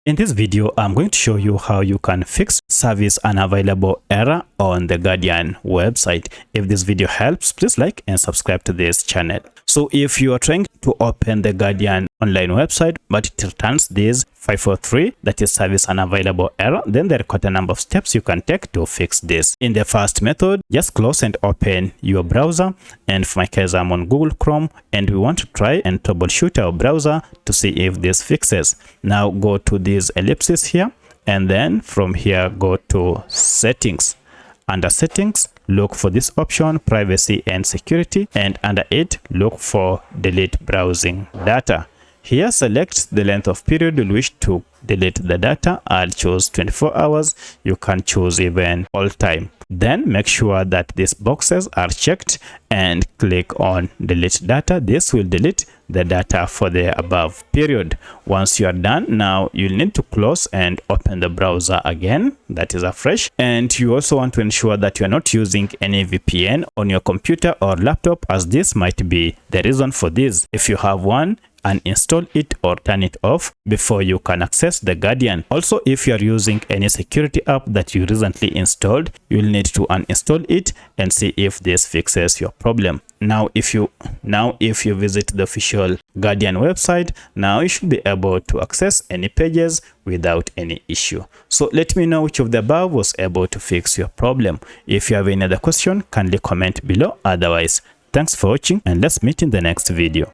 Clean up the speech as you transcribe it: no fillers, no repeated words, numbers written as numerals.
In this video, I'm going to show you how you can fix service unavailable error on the Guardian website. If this video helps, please like and subscribe to this channel. So if you are trying to open the Guardian online website, but it returns this 543, that is service unavailable error, then there are quite a number of steps you can take to fix this. In the first method, just close and open your browser. And for my case, I'm on Google Chrome, and we want to try and troubleshoot our browser to see if this fixes. Now go to this ellipsis here, and then from here go to settings. Under settings, look for this option, privacy and security, and under it look for delete browsing data. Here select the length of period you wish to delete the data. I'll choose 24 hours. You can choose even all time. Then make sure that these boxes are checked and click on delete data. This will delete the data for the above period. Once you are done, now you'll need to close and open the browser again, that is afresh. And you also want to ensure that you are not using any VPN on your computer or laptop, as this might be the reason for this. If you have one, uninstall it or turn it off before you can access the Guardian. Also, if you are using any security app that you recently installed, you'll need to uninstall it and see if this fixes your problem. Now if you visit the official Guardian website, now you should be able to access any pages without any issue. So let me know which of the above was able to fix your problem. If you have any other question, kindly comment below. Otherwise, thanks for watching, and let's meet in the next video.